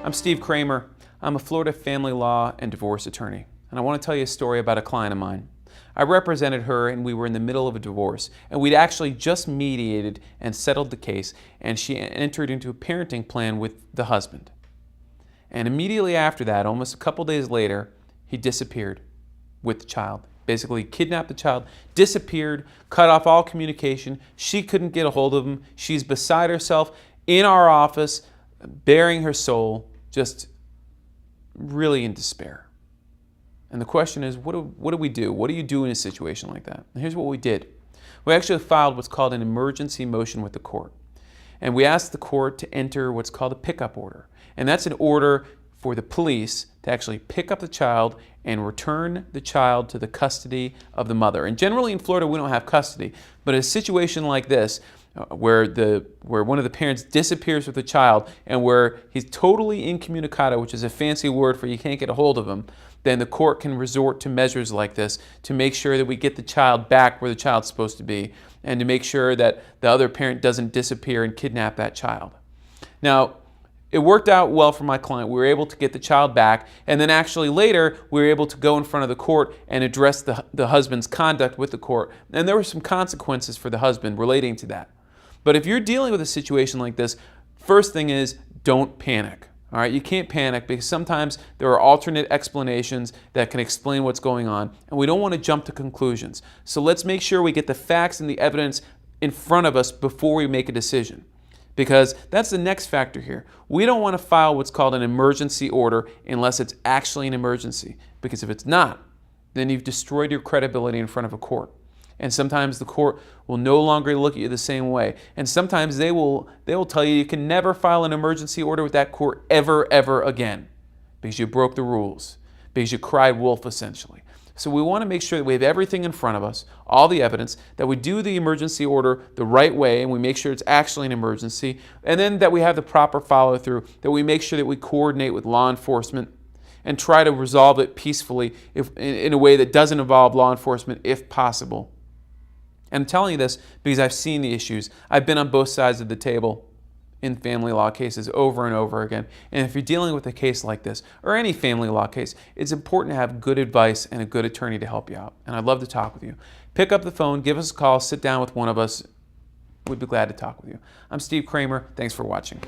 I'm Steve Kramer. I'm a Florida family law and divorce attorney, and I want to tell you a story about a client of mine. I represented her and we were in the middle of a divorce, and we'd actually just mediated and settled the case, and she entered into a parenting plan with the husband. And immediately after that, almost a couple days later, he disappeared with the child. Basically kidnapped the child, disappeared, cut off all communication. She couldn't get a hold of him. She's beside herself in our office, bearing her soul, just really in despair. And the question is, what do we do? What do you do in a situation like that? And here's what we did. We actually filed what's called an emergency motion with the court. And we asked the court to enter what's called a pickup order. And that's an order for the police to actually pick up the child and return the child to the custody of the mother. And generally in Florida, we don't have custody. But in a situation like this, where one of the parents disappears with the child and where he's totally incommunicado, which is a fancy word for you can't get a hold of him, then the court can resort to measures like this to make sure that we get the child back where the child's supposed to be, and to make sure that the other parent doesn't disappear and kidnap that child. Now, it worked out well for my client. We were able to get the child back, and then actually later we were able to go in front of the court and address the husband's conduct with the court. And there were some consequences for the husband relating to that. But if you're dealing with a situation like this, first thing is don't panic. All right, you can't panic because sometimes there are alternate explanations that can explain what's going on, and we don't want to jump to conclusions. So let's make sure we get the facts and the evidence in front of us before we make a decision, because that's the next factor here. We don't want to file what's called an emergency order unless it's actually an emergency, because if it's not, then you've destroyed your credibility in front of a court. And sometimes the court will no longer look at you the same way. And sometimes they will tell you you can never file an emergency order with that court ever again, because you broke the rules, because you cried wolf essentially. So we want to make sure that we have everything in front of us, all the evidence, that we do the emergency order the right way, and we make sure it's actually an emergency, and then that we have the proper follow through, that we make sure that we coordinate with law enforcement and try to resolve it peacefully in a way that doesn't involve law enforcement if possible. And I'm telling you this because I've seen the issues. I've been on both sides of the table in family law cases over and over again. And if you're dealing with a case like this, or any family law case, it's important to have good advice and a good attorney to help you out. And I'd love to talk with you. Pick up the phone, give us a call, sit down with one of us. We'd be glad to talk with you. I'm Steve Kramer. Thanks for watching.